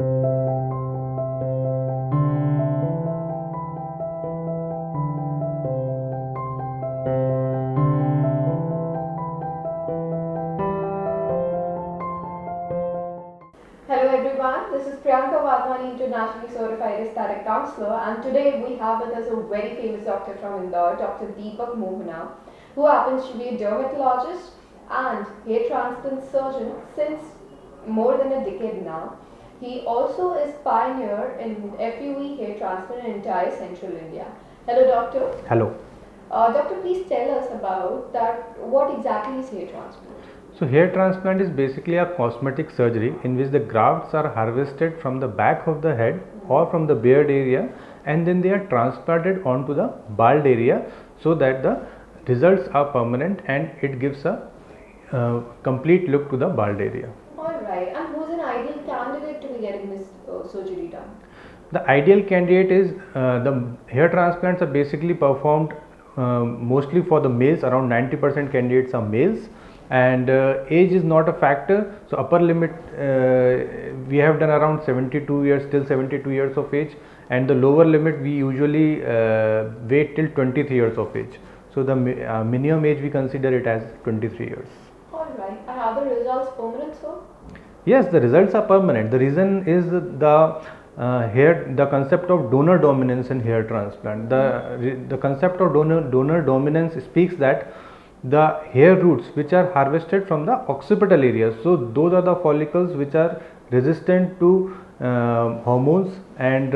Hello everyone, this is Priyanka Wadhwani, internationally certified aesthetic counselor, and today we have with us a very famous doctor from Indore, Dr. Deepak Mohana, who happens to be a dermatologist and hair transplant surgeon since more than a decade now. He also is pioneer in FUE hair transplant in entire central India. Hello doctor. Hello. Doctor, please tell us about that. What exactly is hair transplant? So hair transplant is basically a cosmetic surgery in which the grafts are harvested from the back of the head or from the beard area, and then they are transplanted onto the bald area so that the results are permanent and it gives a complete look to the bald area. Alright, and who's an ideal candidate to be getting this surgery done? The ideal candidate is the hair transplants are basically performed mostly for the males. Around 90% candidates are males, and age is not a factor. So upper limit we have done around 72 years, till 72 years of age, and the lower limit we usually wait till 23 years of age. So the minimum age we consider it as 23 years. Alright, and are the results permanent, sir? Yes, the results are permanent. The reason is the concept of donor dominance in hair transplant. The concept of donor dominance speaks that the hair roots which are harvested from the occipital areas, so those are the follicles which are resistant to hormones, and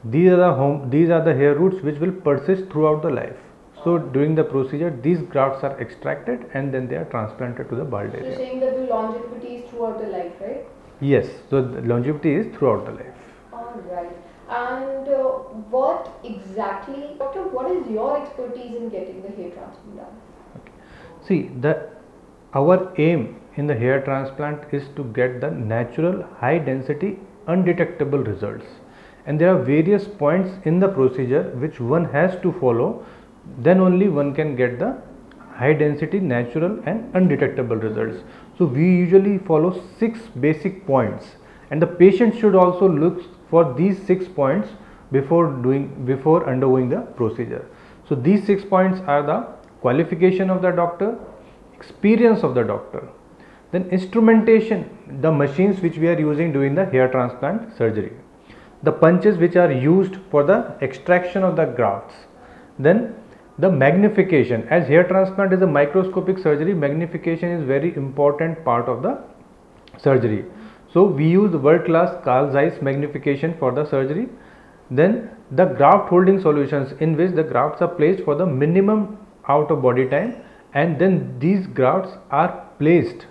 these are the hair roots which will persist throughout the life. So during the procedure, these grafts are extracted and then they are transplanted to the bald area. So you're saying that the longevity is throughout the life, right? Yes, so the longevity is throughout the life. Alright, and what exactly, doctor, what is your expertise in getting the hair transplant done? See, our aim in the hair transplant is to get the natural, high density, undetectable results, and there are various points in the procedure which one has to follow. Then only one can get the high density, natural and undetectable results. So we usually follow 6 basic points, and the patient should also look for these 6 points before undergoing the procedure. So these 6 points are the qualification of the doctor, experience of the doctor, then instrumentation, the machines which we are using during the hair transplant surgery, the punches which are used for the extraction of the grafts, then the magnification. As hair transplant is a microscopic surgery, magnification is very important part of the surgery. So we use the world class Carl Zeiss magnification for the surgery. Then the graft holding solutions, in which the grafts are placed for the minimum out of body time, and then these grafts are placed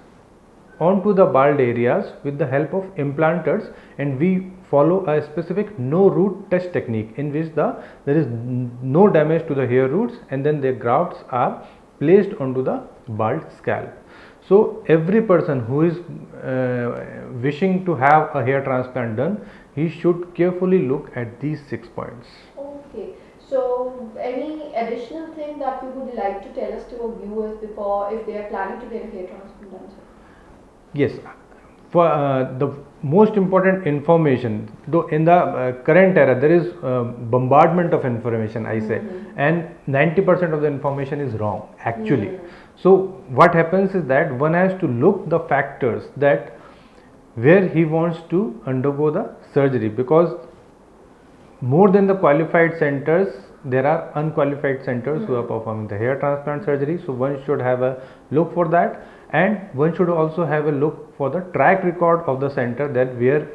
onto the bald areas with the help of implanters, and we follow a specific no root test technique in which there is no damage to the hair roots, and then the grafts are placed onto the bald scalp. So every person who is wishing to have a hair transplant done, he should carefully look at these 6 points. Okay, so any additional thing that you would like to tell us to our viewers before, if they are planning to get a hair transplant done, sir? Yes, for the most important information, though in the current era there is bombardment of information, I say, and 90% of the information is wrong actually. So what happens is that one has to look the factors that where he wants to undergo the surgery, because more than the qualified centers, there are unqualified centers who are performing the hair transplant surgery. So one should have a look for that, and one should also have a look for the track record of the center that where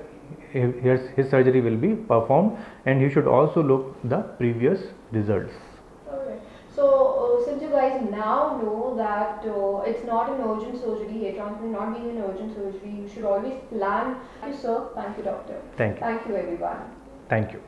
his surgery will be performed, and he should also look the previous results. Alright, so since you guys now know that it's not an urgent surgery, hair transplant not being an urgent surgery, you should always plan. Thank you, sir. Thank you, doctor. Thank you. Thank you, everyone. Thank you.